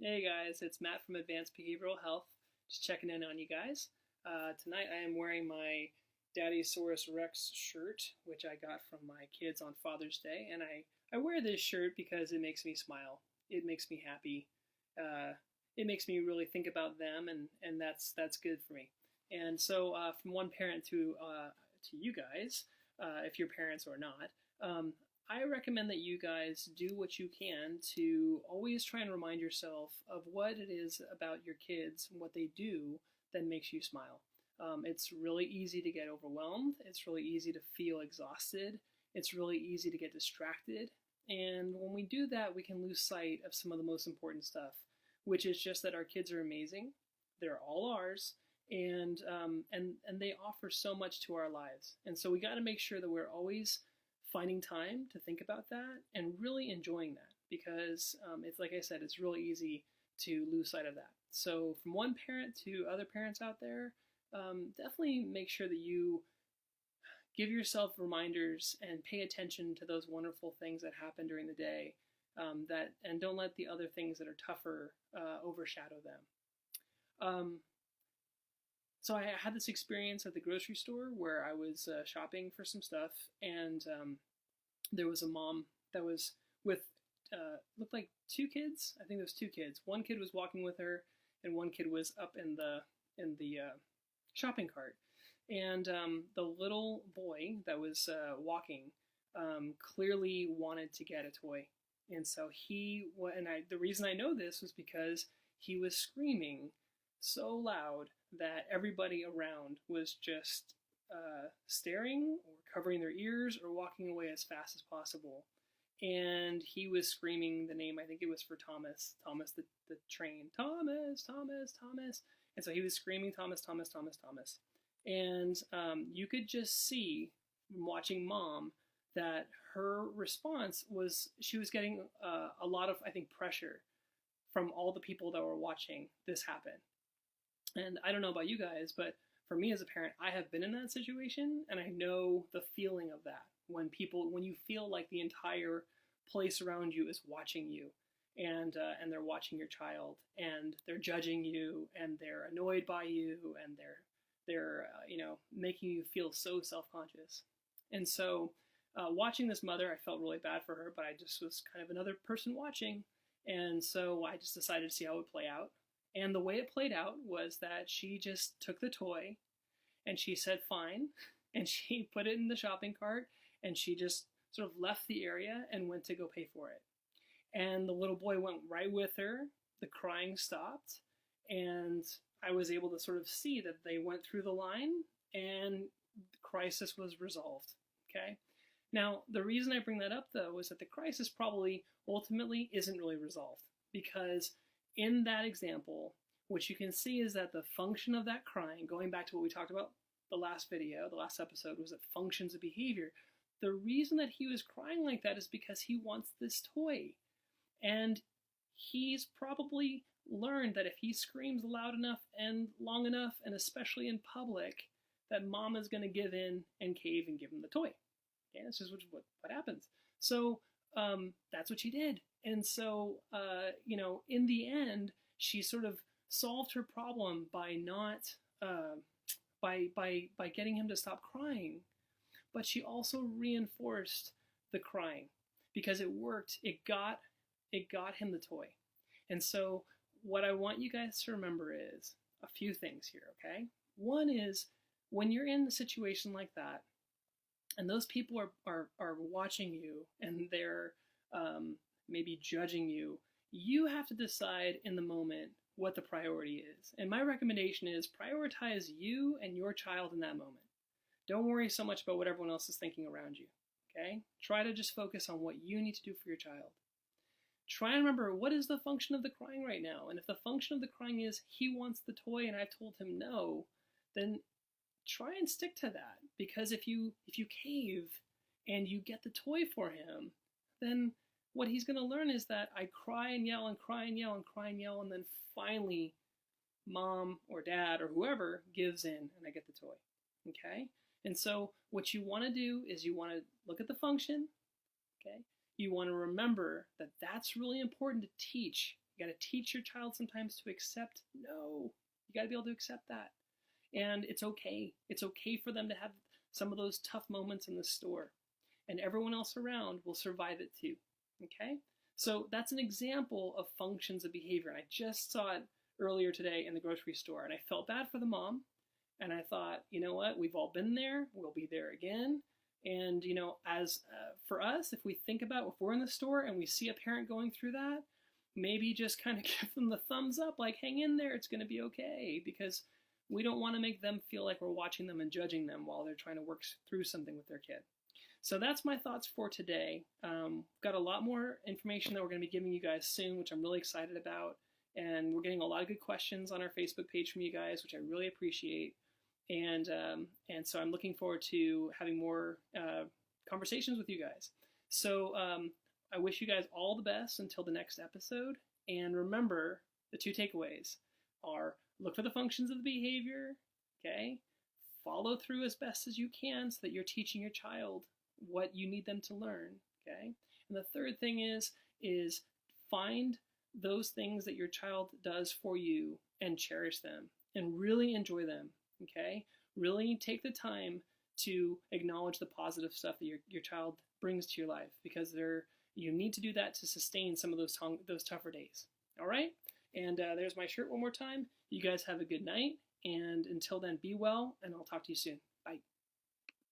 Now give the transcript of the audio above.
Hey guys, it's Matt from Advanced Behavioral Health. Just checking in on you guys. Tonight I am wearing my Daddysaurus Rex shirt, which I got from my kids on Father's Day, and I wear this shirt because it makes me smile. It makes me happy. Uh, it makes me really think about them, and that's good for me. And so, from one parent to you guys, if you're parents or not, I recommend that you guys do what you can to always try and remind yourself of what it is about your kids and what they do that makes you smile. It's really easy to get overwhelmed. It's really easy to feel exhausted. It's really easy to get distracted. And when we do that, we can lose sight of some of the most important stuff, which is just that our kids are amazing. They're all ours, and they offer so much to our lives. And so we got to make sure that we're always finding time to think about that and really enjoying that because it's like I said, it's really easy to lose sight of that. So from one parent to other parents out there, definitely make sure that you give yourself reminders and pay attention to those wonderful things that happen during the day, and don't let the other things that are tougher overshadow them. So I had this experience at the grocery store where I was shopping for some stuff, and there was a mom that was with looked like two kids. I think there was two kids. One kid was walking with her, and one kid was up in the shopping cart. And the little boy that was walking clearly wanted to get a toy, and so the reason I know this was because he was screaming so loud that everybody around was just staring or covering their ears or walking away as fast as possible. And he was screaming the name, I think it was for Thomas, Thomas the train, Thomas, Thomas, Thomas. And so he was screaming Thomas, Thomas, Thomas, Thomas. And you could just see from watching Mom that her response was she was getting a lot of, I think, pressure from all the people that were watching this happen. And I don't know about you guys, but for me as a parent, I have been in that situation, and I know the feeling of that when you feel like the entire place around you is watching you, and they're watching your child, and they're judging you, and they're annoyed by you, and they're making you feel so self-conscious. And so, watching this mother, I felt really bad for her, but I just was kind of another person watching, and so I just decided to see how it would play out. And the way it played out was that she just took the toy and she said, fine. And she put it in the shopping cart and she just sort of left the area and went to go pay for it. And the little boy went right with her. The crying stopped. And I was able to sort of see that they went through the line and the crisis was resolved. Okay. Now, the reason I bring that up, though, is that the crisis probably ultimately isn't really resolved because in that example, what you can see is that the function of that crying, going back to what we talked about the last episode, was that functions of behavior. The reason that he was crying like that is because he wants this toy. And he's probably learned that if he screams loud enough and long enough, and especially in public, that Mom is going to give in and cave and give him the toy. Okay, that's just what happens. So that's what she did. And so, in the end, she sort of solved her problem by not, by getting him to stop crying. But she also reinforced the crying because it worked. It got him the toy. And so, what I want you guys to remember is a few things here. Okay, one is when you're in a situation like that, and those people are watching you, and they're maybe judging you, you have to decide in the moment what the priority is. And my recommendation is prioritize you and your child in that moment. Don't worry so much about what everyone else is thinking around you. Okay? Try to just focus on what you need to do for your child. Try and remember, what is the function of the crying right now? And if the function of the crying is he wants the toy and I've told him no, then try and stick to that. Because if you cave and you get the toy for him, then what he's going to learn is that I cry and yell and cry and yell and cry and yell, and then finally Mom or Dad or whoever gives in and I get the toy. Okay? And so what you want to do is you want to look at the function. Okay? You want to remember that that's really important to teach You got to teach your child sometimes to accept no. You got to be able to accept that. And it's okay. It's okay for them to have some of those tough moments in the store. And everyone else around will survive it too. Okay? So that's an example of functions of behavior. And I just saw it earlier today in the grocery store. And I felt bad for the mom. And I thought, you know what? We've all been there. We'll be there again. And, you know, as for us, if we think about if we're in the store and we see a parent going through that, maybe just kind of give them the thumbs up, like, hang in there, it's going to be okay, because we don't want to make them feel like we're watching them and judging them while they're trying to work through something with their kid. So that's my thoughts for today. Got a lot more information that we're going to be giving you guys soon, which I'm really excited about. And we're getting a lot of good questions on our Facebook page from you guys, which I really appreciate. And so I'm looking forward to having more conversations with you guys. So I wish you guys all the best until the next episode. And remember, the 2 takeaways are: look for the functions of the behavior, okay? Follow through as best as you can so that you're teaching your child what you need them to learn, okay? And the third thing is find those things that your child does for you and cherish them and really enjoy them, okay? Really take the time to acknowledge the positive stuff that your child brings to your life, because you need to do that to sustain some of those tougher days. All right? And there's my shirt one more time. You guys have a good night, and until then, be well, and I'll talk to you soon. Bye.